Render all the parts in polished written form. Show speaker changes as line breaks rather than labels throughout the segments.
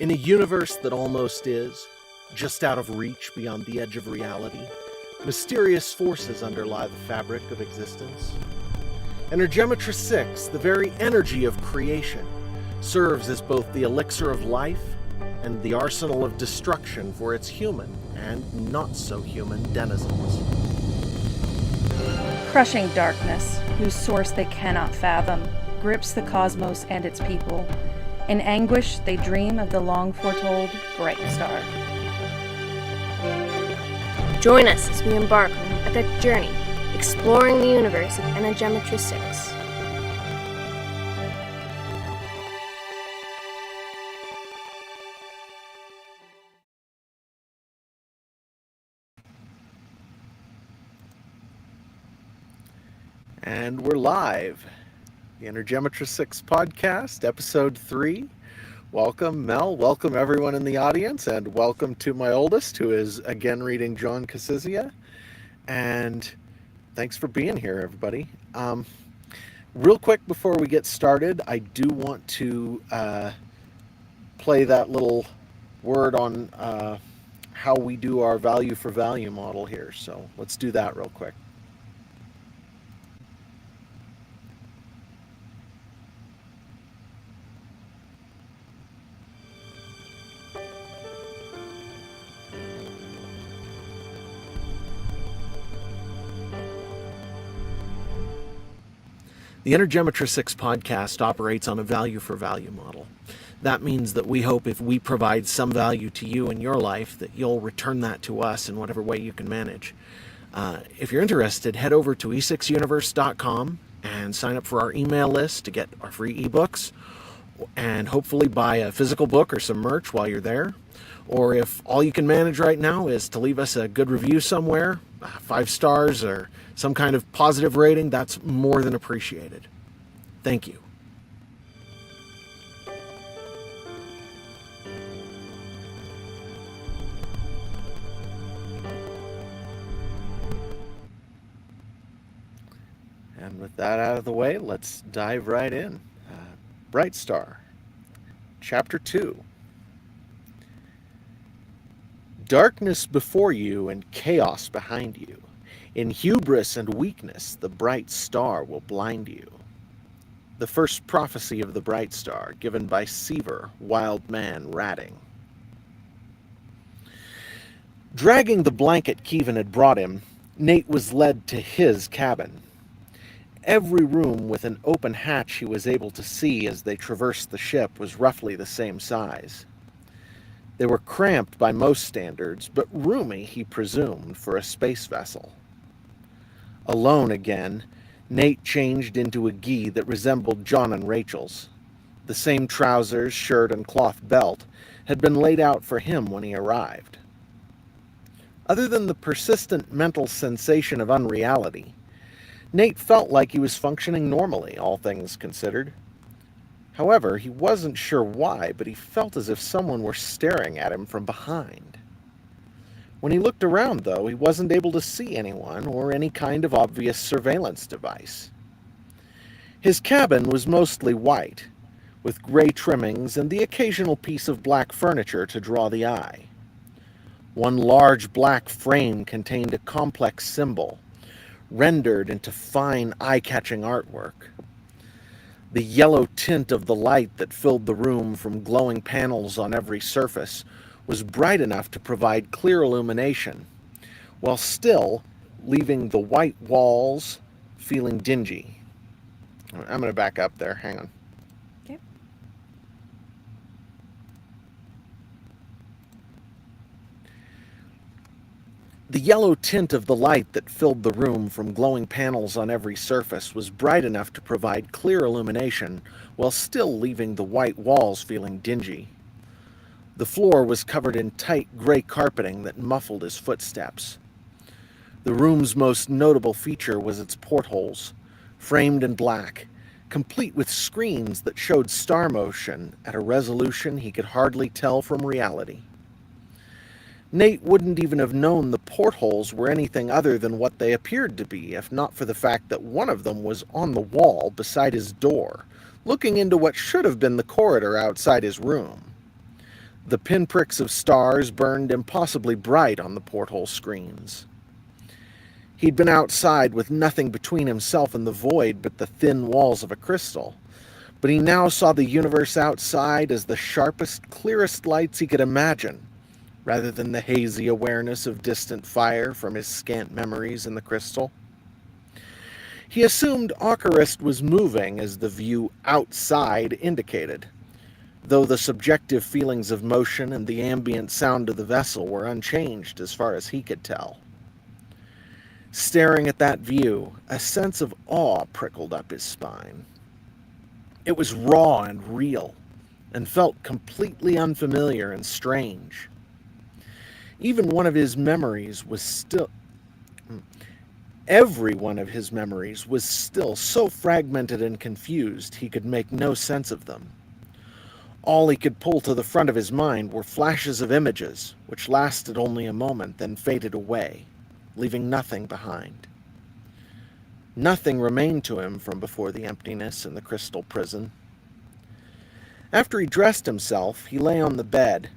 In a universe that almost is, just out of reach beyond the edge of reality, mysterious forces underlie the fabric of existence. Energematrice 6, the very energy of creation, serves as both the elixir of life and the arsenal of destruction for its human and not-so-human denizens.
Crushing darkness, whose source they cannot fathom, grips the cosmos and its people. In anguish, they dream of the long-foretold Brightstar.
Join us as we embark on an epic journey, exploring the universe of Energematrice 6.
And we're live. The Energematrice 6 podcast, episode 3. Welcome, Mel. Welcome, everyone in the audience. And welcome to my oldest, who is again reading John Casizia. And thanks for being here, everybody. Real quick before we get started, I do want to play that little word on how we do our value for value model here. So let's do that real quick. The Energematrice 6 podcast operates on a value for value model. That means that we hope if we provide some value to you in your life, that you'll return that to us in whatever way you can manage. If you're interested, head over to e6universe.com and sign up for our email list to get our free ebooks, and hopefully buy a physical book or some merch while you're there. Or if all you can manage right now is to leave us a good review somewhere, 5 stars or some kind of positive rating, that's more than appreciated. Thank you. And with that out of the way, let's dive right in. Brightstar, Chapter 2. Darkness before you and chaos behind you. In hubris and weakness, the bright star will blind you. The first prophecy of the bright star, given by Seaver, wild man ratting. Dragging the blanket Kevin had brought him, Nate was led to his cabin. Every room with an open hatch he was able to see as they traversed the ship was roughly the same size. They were cramped by most standards, but roomy, he presumed, for a space vessel. Alone again, Nate changed into a gi that resembled John and Rachel's. The same trousers, shirt, and cloth belt had been laid out for him when he arrived. Other than the persistent mental sensation of unreality, Nate felt like he was functioning normally, all things considered. However, he wasn't sure why, but he felt as if someone were staring at him from behind. When he looked around, though, he wasn't able to see anyone or any kind of obvious surveillance device. His cabin was mostly white, with gray trimmings and the occasional piece of black furniture to draw the eye. One large black frame contained a complex symbol, rendered into fine, eye-catching artwork. The yellow tint of the light that filled the room from glowing panels on every surface was bright enough to provide clear illumination, while still leaving the white walls feeling dingy. I'm going to back up there. Hang on.
Okay.
The yellow tint of the light that filled the room from glowing panels on every surface was bright enough to provide clear illumination, while still leaving the white walls feeling dingy. The floor was covered in tight gray carpeting that muffled his footsteps. The room's most notable feature was its portholes, framed in black, complete with screens that showed star motion at a resolution he could hardly tell from reality. Nate wouldn't even have known the portholes were anything other than what they appeared to be, if not for the fact that one of them was on the wall beside his door, looking into what should have been the corridor outside his room. The pinpricks of stars burned impossibly bright on the porthole screens. He'd been outside with nothing between himself and the void but the thin walls of a crystal, but he now saw the universe outside as the sharpest, clearest lights he could imagine, rather than the hazy awareness of distant fire from his scant memories in the crystal. He assumed Ocarist was moving as the view outside indicated, though the subjective feelings of motion and the ambient sound of the vessel were unchanged as far as he could tell. Staring at that view, a sense of awe prickled up his spine. It was raw and real, and felt completely unfamiliar and strange. Every one of his memories was still so fragmented and confused he could make no sense of them. All he could pull to the front of his mind were flashes of images, which lasted only a moment, then faded away, leaving nothing behind. Nothing remained to him from before the emptiness in the crystal prison. After he dressed himself, he lay on the bed,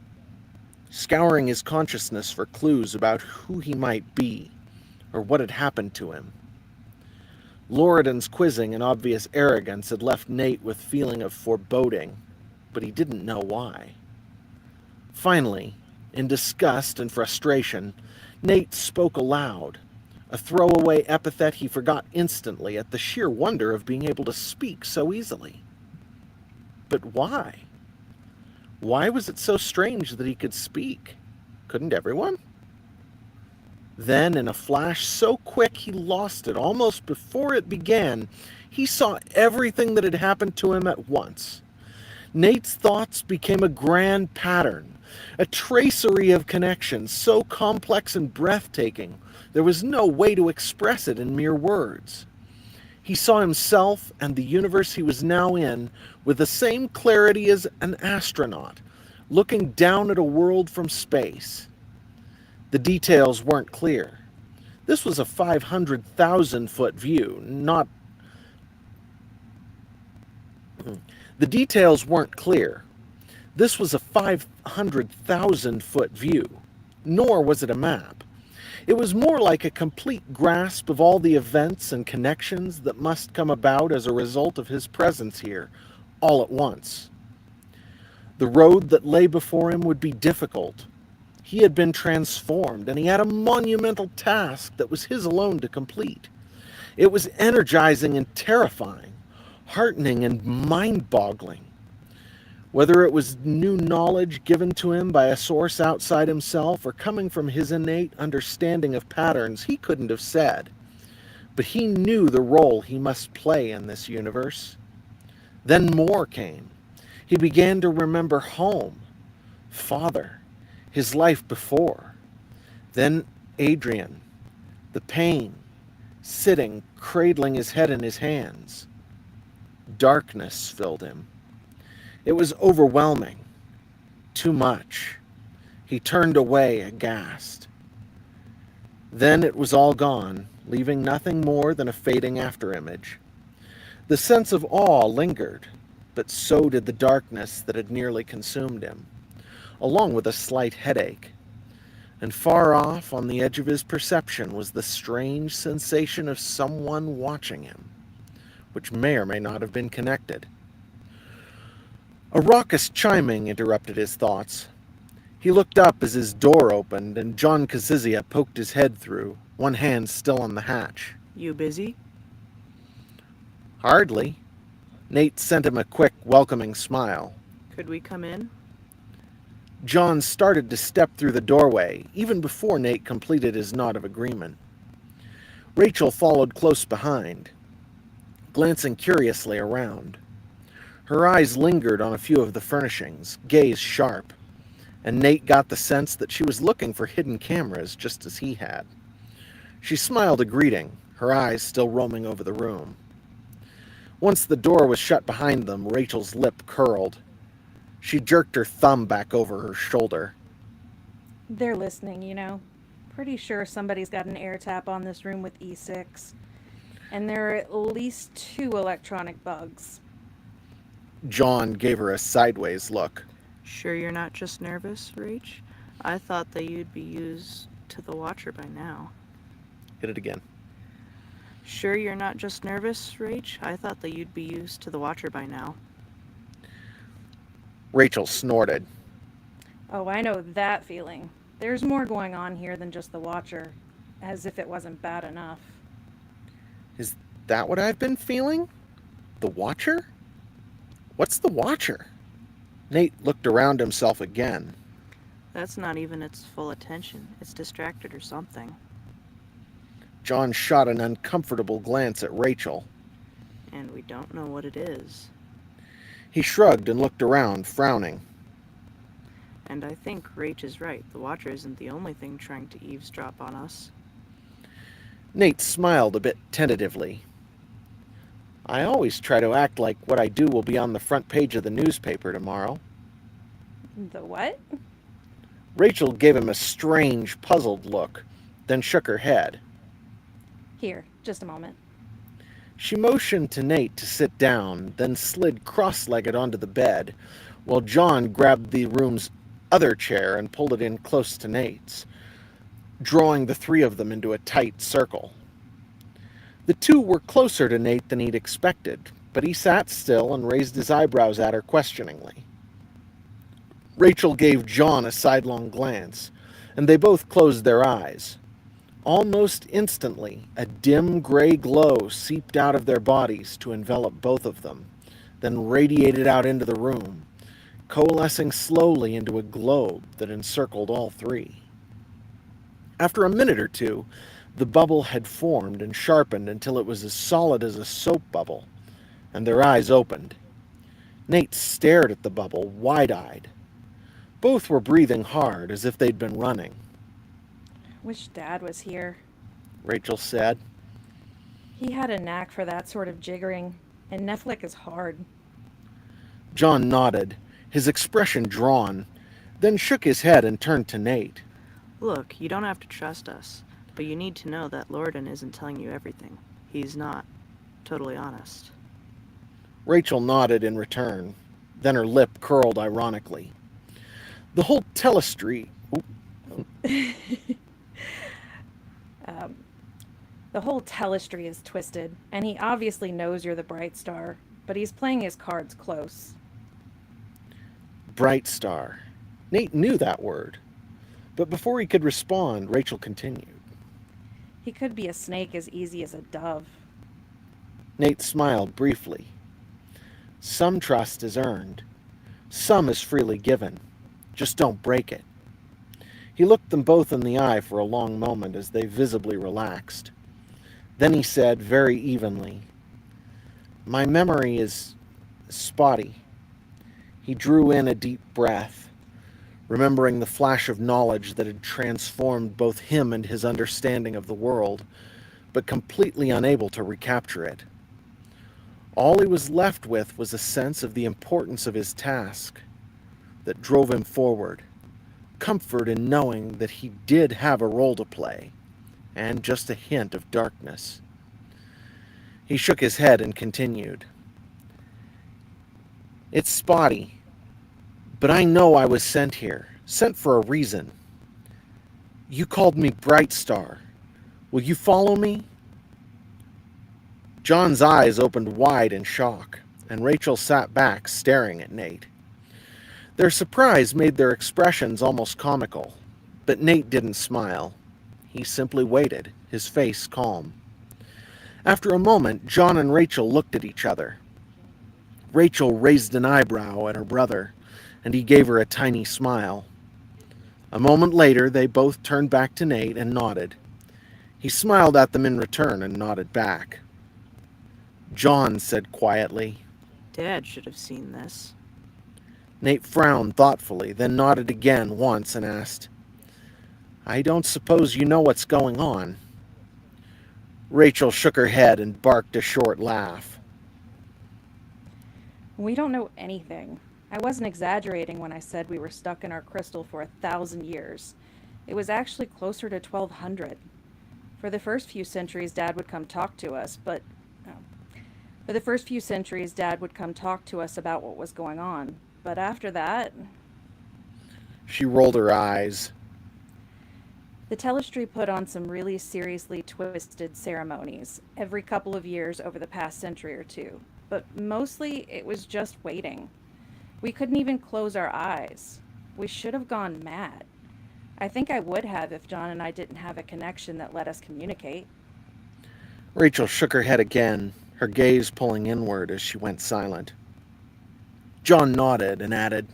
scouring his consciousness for clues about who he might be, or what had happened to him. Loridan's quizzing and obvious arrogance had left Nate with a feeling of foreboding, but he didn't know why. Finally, in disgust and frustration, Nate spoke aloud, a throwaway epithet he forgot instantly at the sheer wonder of being able to speak so easily. But why? Why was it so strange that he could speak? Couldn't everyone? Then, in a flash so quick he lost it almost before it began, he saw everything that had happened to him at once. Nate's thoughts became a grand pattern, a tracery of connections so complex and breathtaking there was no way to express it in mere words. He saw himself and the universe he was now in with the same clarity as an astronaut, looking down at a world from space. The details weren't clear. This was a 500,000-foot view, not... The details weren't clear. This was a 500,000-foot view, nor was it a map. It was more like a complete grasp of all the events and connections that must come about as a result of his presence here, all at once. The road that lay before him would be difficult. He had been transformed, and he had a monumental task that was his alone to complete. It was energizing and terrifying, heartening and mind-boggling. Whether it was new knowledge given to him by a source outside himself or coming from his innate understanding of patterns, he couldn't have said. But he knew the role he must play in this universe. Then more came. He began to remember home, father, his life before. Then Adrian, the pain, sitting, cradling his head in his hands. Darkness filled him. It was overwhelming. Too much. He turned away, aghast. Then it was all gone, leaving nothing more than a fading afterimage. The sense of awe lingered, but so did the darkness that had nearly consumed him, along with a slight headache. And far off, on the edge of his perception, was the strange sensation of someone watching him, which may or may not have been connected. A raucous chiming interrupted his thoughts. He looked up as his door opened and John Kazizia poked his head through, one hand still on the hatch.
You busy?
Hardly. Nate sent him a quick, welcoming smile.
Could we come in?
John started to step through the doorway, even before Nate completed his nod of agreement. Rachel followed close behind, glancing curiously around. Her eyes lingered on a few of the furnishings, gaze sharp, and Nate got the sense that she was looking for hidden cameras just as he had. She smiled a greeting, her eyes still roaming over the room. Once the door was shut behind them, Rachel's lip curled. She jerked her thumb back over her shoulder.
They're listening, you know. Pretty sure somebody's got an air tap on this room with E6. And there are at least 2 electronic bugs.
John gave her a sideways look.
Sure you're not just nervous, Rach? I thought that you'd be used to the Watcher by now.
Hit it again.
Sure you're not just nervous, Rach? I thought that you'd be used to the Watcher by now.
Rachel snorted.
Oh, I know that feeling. There's more going on here than just the Watcher, as if it wasn't bad enough.
Is that what I've been feeling? The Watcher? What's the Watcher? Nate looked around himself again.
That's not even its full attention. It's distracted or something.
John shot an uncomfortable glance at Rachel.
And we don't know what it is.
He shrugged and looked around, frowning.
And I think Rach is right. The Watcher isn't the only thing trying to eavesdrop on us.
Nate smiled a bit tentatively. I always try to act like what I do will be on the front page of the newspaper tomorrow.
The what?
Rachel gave him a strange, puzzled look, then shook her head.
Here, just a moment.
She motioned to Nate to sit down, then slid cross-legged onto the bed, while John grabbed the room's other chair and pulled it in close to Nate's, drawing the three of them into a tight circle. The two were closer to Nate than he'd expected, but he sat still and raised his eyebrows at her questioningly. Rachel gave John a sidelong glance, and they both closed their eyes. Almost instantly, a dim gray glow seeped out of their bodies to envelop both of them, then radiated out into the room, coalescing slowly into a globe that encircled all three. After a minute or two, the bubble had formed and sharpened until it was as solid as a soap bubble, and their eyes opened. Nate stared at the bubble, wide-eyed. Both were breathing hard, as if they'd been running.
Wish Dad was here.
Rachel said.
He had a knack for that sort of jiggering, and Netflix is hard.
John nodded, his expression drawn, then shook his head and turned to Nate.
Look, you don't have to trust us, but you need to know that Lorden isn't telling you everything. He's not totally honest.
Rachel nodded in return, then her lip curled ironically. The whole telestry...
The whole telestry is twisted, and he obviously knows you're the Brightstar, but he's playing his cards close.
Brightstar. Nate knew that word. But before he could respond, Rachel continued.
He could be a snake as easy as a dove.
Nate smiled briefly. Some trust is earned. Some is freely given. Just don't break it. He looked them both in the eye for a long moment as they visibly relaxed. Then he said very evenly, My memory is spotty. He drew in a deep breath, remembering the flash of knowledge that had transformed both him and his understanding of the world, but completely unable to recapture it. All he was left with was a sense of the importance of his task that drove him forward, comfort in knowing that he did have a role to play, and just a hint of darkness. He shook his head and continued. It's spotty, but I know I was sent here, sent for a reason. You called me Brightstar. Will you follow me? John's eyes opened wide in shock, and Rachel sat back, staring at Nate. Their surprise made their expressions almost comical, but Nate didn't smile. He simply waited, his face calm. After a moment, John and Rachel looked at each other. Rachel raised an eyebrow at her brother, and he gave her a tiny smile. A moment later, they both turned back to Nate and nodded. He smiled at them in return and nodded back. John said quietly,
Dad should have seen this.
Nate frowned thoughtfully, then nodded again once and asked, I don't suppose you know what's going on? Rachel shook her head and barked a short laugh.
We don't know anything. I wasn't exaggerating when I said we were stuck in our crystal for 1,000 years. It was actually closer to 1,200. For the first few centuries, Dad would come talk to us, about what was going on. But after that,
She rolled her eyes.
The Telestry put on some really seriously twisted ceremonies every couple of years over the past century or two, but mostly it was just waiting. We couldn't even close our eyes. We should have gone mad. I think I would have if John and I didn't have a connection that let us communicate.
Rachel shook her head again, her gaze pulling inward as she went silent. John nodded and added,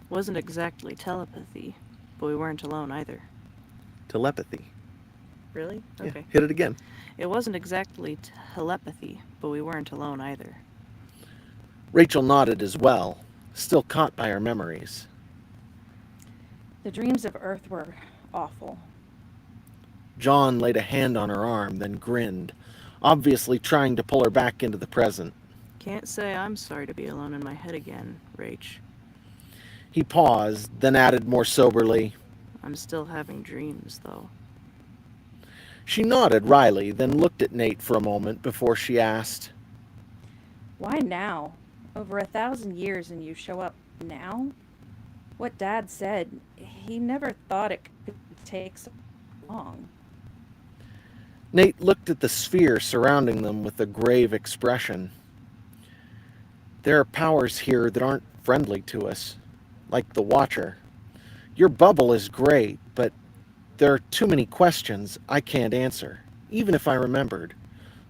Wasn't exactly telepathy, but we weren't alone either.
telepathy.
Really? Okay.
Yeah, hit it again.
It wasn't exactly telepathy, but we weren't alone either.
Rachel nodded as well, still caught by her memories.
The dreams of Earth were awful.
John laid a hand on her arm, then grinned, obviously trying to pull her back into the present.
Can't say I'm sorry to be alone in my head again, Rach.
He paused, then added more soberly,
I'm still having dreams, though.
She nodded wryly, then looked at Nate for a moment before she asked,
Why now? Over 1,000 years and you show up now? What Dad said, he never thought it could take so long.
Nate looked at the sphere surrounding them with a grave expression. There are powers here that aren't friendly to us, like the Watcher. Your bubble is great, but there are too many questions I can't answer, even if I remembered.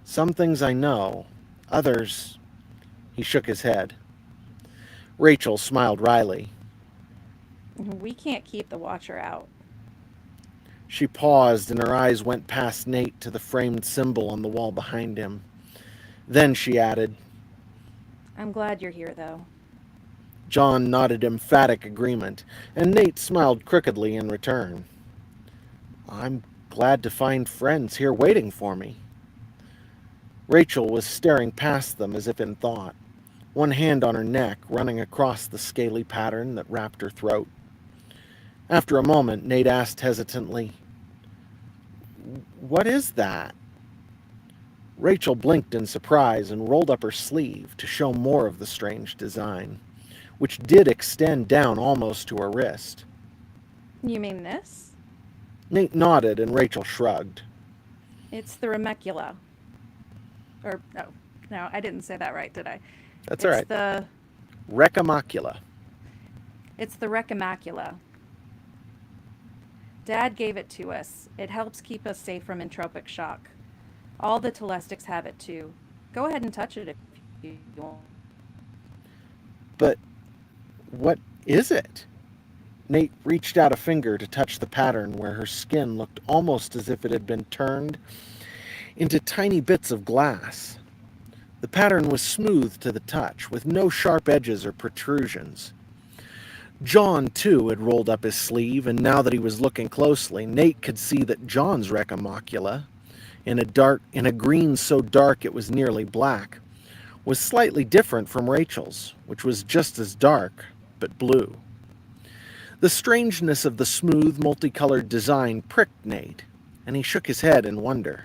Some things I know, others... He shook his head. Rachel smiled wryly.
We can't keep the Watcher out.
She paused and her eyes went past Nate to the framed symbol on the wall behind him. Then she added,
I'm glad you're here, though.
John nodded emphatic agreement, and Nate smiled crookedly in return. I'm glad to find friends here waiting for me. Rachel was staring past them as if in thought, one hand on her neck running across the scaly pattern that wrapped her throat. After a moment, Nate asked hesitantly, What is that? Rachel blinked in surprise and rolled up her sleeve to show more of the strange design, which did extend down almost to her wrist.
You mean this?
Nate nodded and Rachel shrugged.
It's the Remecula. Or, no, I didn't say that right, did I?
That's all right.
The
Recamacula.
It's the Recamacula. Dad gave it to us. It helps keep us safe from entropic shock. All the Telestics have it too. Go ahead and touch it if you want.
But what is it? Nate reached out a finger to touch the pattern where her skin looked almost as if it had been turned into tiny bits of glass. The pattern was smooth to the touch, with no sharp edges or protrusions. John, too, had rolled up his sleeve, and now that he was looking closely, Nate could see that John's recamacula, in a green so dark it was nearly black, was slightly different from Rachel's, which was just as dark, but blue. The strangeness of the smooth, multicolored design pricked Nate, and he shook his head in wonder.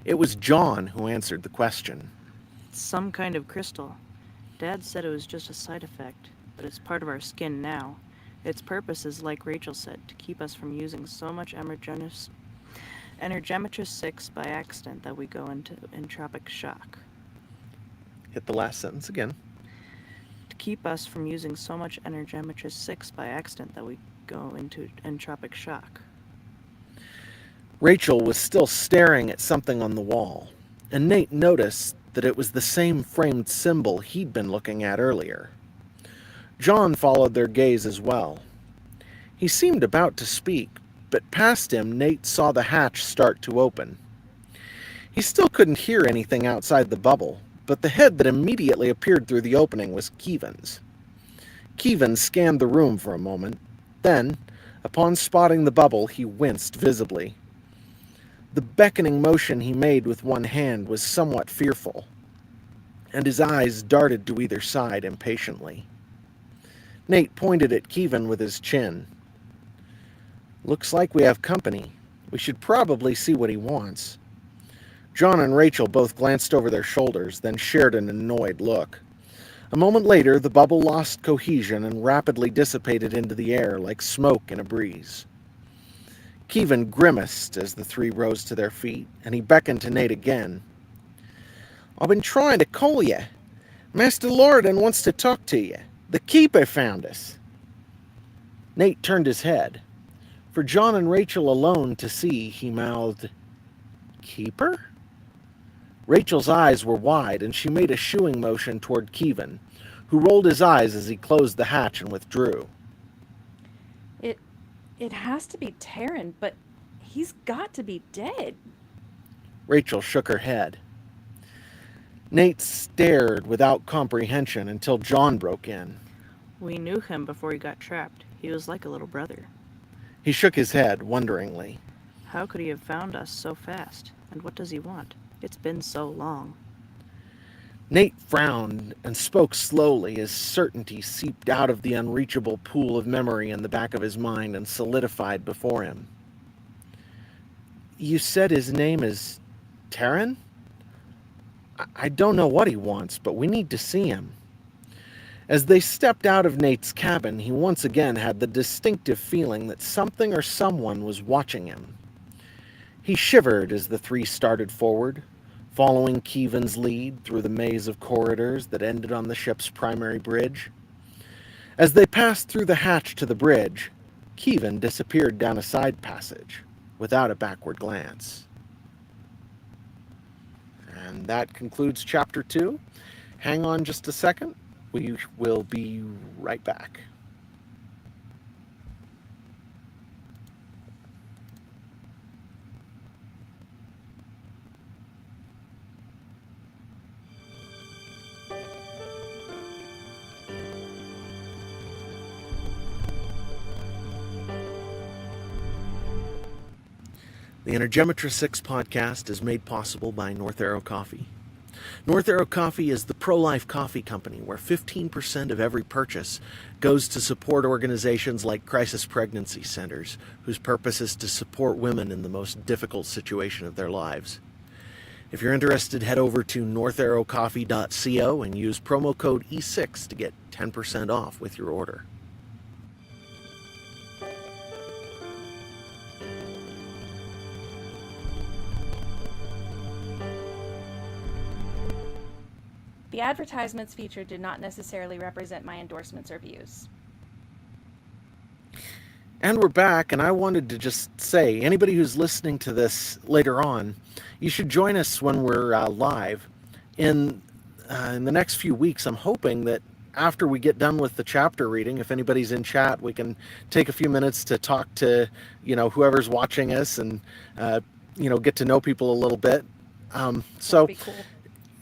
It was John who answered the question.
It's some kind of crystal. Dad said it was just a side effect, but it's part of our skin now. Its purpose is, like Rachel said, to keep us from using so much Energematrice6 by accident that we go into entropic shock.
Hit the last sentence again.
To keep us from using so much Energematrice6 by accident that we go into entropic shock.
Rachel was still staring at something on the wall, and Nate noticed that it was the same framed symbol he'd been looking at earlier. John followed their gaze as well. He seemed about to speak, but past him Nate saw the hatch start to open. He still couldn't hear anything outside the bubble, but the head that immediately appeared through the opening was Keevan's. Keevan scanned the room for a moment. Then, upon spotting the bubble, he winced visibly. The beckoning motion he made with one hand was somewhat fearful, and his eyes darted to either side impatiently. Nate pointed at Keevan with his chin. Looks like we have company. We should probably see what he wants. John and Rachel both glanced over their shoulders, then shared an annoyed look. A moment later, the bubble lost cohesion and rapidly dissipated into the air like smoke in a breeze. Kevin grimaced as the three rose to their feet, and he beckoned to Nate again. "I've been trying to call you. Master Lorden wants to talk to you. The Keeper found us." Nate turned his head. For John and Rachel alone to see, he mouthed, "Keeper?" Rachel's eyes were wide, and she made a shooing motion toward Kevin, who rolled his eyes as he closed the hatch and withdrew.
It has to be Terran, but he's got to be dead.
Rachel shook her head. Nate stared without comprehension until John broke in.
We knew him before he got trapped. He was like a little brother.
He shook his head wonderingly.
How could he have found us so fast? And what does he want? It's been so long.
Nate frowned and spoke slowly as certainty seeped out of the unreachable pool of memory in the back of his mind and solidified before him. "You said his name is Terran? I don't know what he wants, but we need to see him." As they stepped out of Nate's cabin, he once again had the distinctive feeling that something or someone was watching him. He shivered as the three started forward, following Kevin's lead through the maze of corridors that ended on the ship's primary bridge. As they passed through the hatch to the bridge, Kevin disappeared down a side passage without a backward glance. And that concludes Chapter 2. Hang on just a second. We will be right back. The Energematrice6 podcast is made possible by North Arrow Coffee. North Arrow Coffee is the pro-life coffee company where 15% of every purchase goes to support organizations like Crisis Pregnancy Centers, whose purpose is to support women in the most difficult situation of their lives. If you're interested, head over to northarrowcoffee.co and use promo code E6 to get 10% off with your order.
The advertisements featured did not necessarily represent my endorsements or views.
And we're back, and I wanted to just say, anybody who's listening to this later on, you should join us when we're live. In the next few weeks, I'm hoping that after we get done with the chapter reading, if anybody's in chat, we can take a few minutes to talk to, whoever's watching us and, get to know people a little bit.
That'd be cool.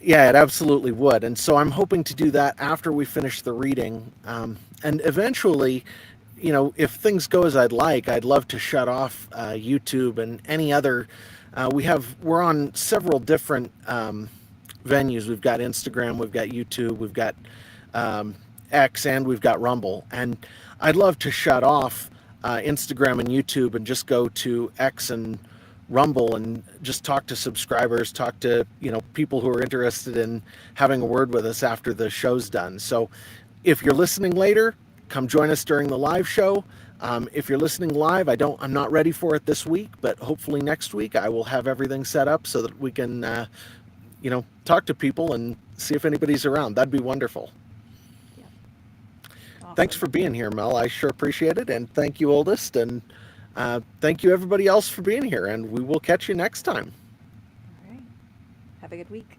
Yeah, it absolutely would. And so I'm hoping to do that after we finish the reading. And eventually, if things go as I'd like, I'd love to shut off YouTube and any other. We're on several different venues. We've got Instagram, we've got YouTube, we've got X, and we've got Rumble. And I'd love to shut off Instagram and YouTube and just go to X and Rumble and just talk to subscribers, talk to people who are interested in having a word with us after the show's done. So if you're listening later, come join us during the live show. If you're listening live, I'm not ready for it this week, but hopefully next week I will have everything set up so that we can talk to people and see if anybody's around. That'd be wonderful.
Yeah. Awesome.
Thanks for being here, Mel. I sure appreciate it. And thank you, Oldest. And thank you, everybody else, for being here. And we will catch you next time.
All right. Have a good week.